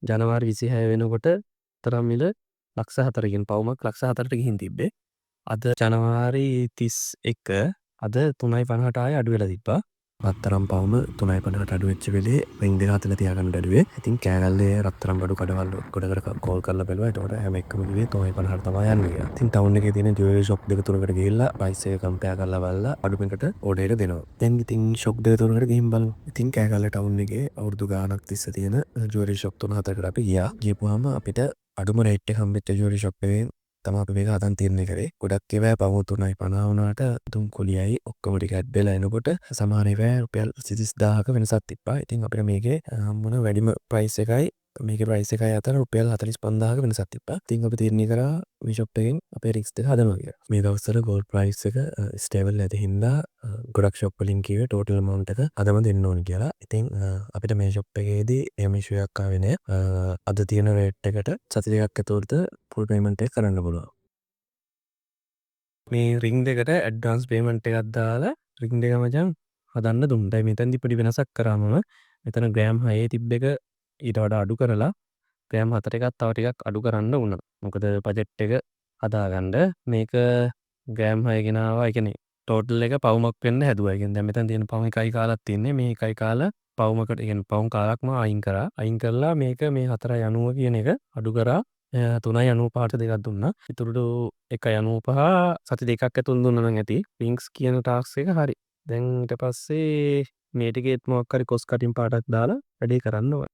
ජනවාරි 26 වෙනකොට තරම් මිල ලක්ෂ 4කින් පවුමක් ලක්ෂ 4ට ගිහින් තිබ්බේ. අද ජනවාරි 31 අද 3.50ට ආයෙ අඩු වෙලා තිබ්බා. රත්තරන් පවුම 3.50ට අඩු වෙච්ච වෙලේ රින් දෙක අතල තියාගන්න බැලුවේ. ඉතින් කෑගල්ලේ රත්තරන් බඩු කඩවල් ගොඩකට කෝල් කරලා බැලුවා. එතකොට හැම එකම කිව්වේ 3.50ට තමයි යන්නේ කියලා. ඉතින් ටවුන් එකේ තියෙන ජුවෙලරි ෂොප් දෙක තුනකට ගිහිල්ලා ප්‍රයිස් එක කම්පෙයාර් කරලා බලලා අඩුමකට ඕඩර් එක දෙනවා. දැන් ඉතින් ෂොප් දෙක තුනකට ගිහින් බලමු. ඉතින් කෑගල්ල ටවුන් එකේ අවුරුදු ගාණක් තිස්සේ තියෙන ජුවෙලරි ෂොප් 3-4කට අපි ගියා. ගිහපුවාම අපිට අඩුම රේට් එක හම්බෙච්ච ජුවෙලරි ෂොප් එකෙන් තමයි අපි මේක හදන් තීරණය කරේ. ගොඩක් ඒවා පවු 3.50 වුණාට තුන් කුලියයි ඔක්කොම ටික ඇඩ් වෙලා එනකොට සමහර ඒවා රුපියල් 30000ක වෙනසක් තිබ්බා. ඉතින් අපිට මේකේ හම්බුණ වැඩිම ප්‍රයිස් එකයි මේකේ ප්‍රයිස් එකයි අතර රුපියල් 45000ක වෙනසක් තිබ්බා. ඉතින් අපි තීරණය කරා මේ ෂොප් එකෙන් අපේ රිස්ක් එක හදනවා කියලා. මේ දවස්වල ගෝල්ඩ් ප්‍රයිස් එක ස්ටේබල් නැති හින්දා ගොඩක් ෂොප් වලින් කිව්වේ ටෝටල් amount එක අදම දෙන්න ඕනේ කියලා. ඉතින් අපිට මේ ෂොප් එකේදී එහෙම ඉෂුව එකක් ආවේ නෑ. අද තියෙන රේට් එකට සති දෙකක් ඇතුළත ෆුල් පේමන්ට් එක කරන්න පුළුවන්. මේ රින් දෙකට ඇඩ්වාන්ස් පේමන්ට් එකක් දාලා රින් දෙක මචං හදන්න දුන්නා. දැන් මෙතනදි පොඩි වෙනසක් කරා මම. මෙතන ග්‍රෑම් 6 තිබ්බ එක ඊට වඩා අඩු කරලා ග්‍රෑම් 4 එකක් තව ටිකක් අඩු කරන්න වුණා. මොකද බජට් එක හදාගන්න මේක ග්‍රෑම් 6 ගෙනාවා. ඒ කියන්නේ ටෝටල් එක පවුමක් වෙන්න හැදුවා. ඒ කියන්නේ දැන් මෙතන තියෙන පවුම 1යි කාලක් තියෙන්නේ. මේ 1යි කාලා පවුමකට ඒ කියන්නේ පවුම් කාලක්ම අයින් කරා. අයින් කරලා මේක මේ 4.90 කියන එක අඩු කරා 3.95ට දෙකක් දුන්නා. ඉතුරු 1.95 සති දෙකක් ඇතුළත දුන්නා නම් ඇති. රින්ග්ස් කියන ටාස්ක් එක හරි. දැන් ඊට පස්සේ මේ ටිකේත් මොකක් හරි කොස් කටින් පාටක් දාලා වැඩේ කරන්න ඕන.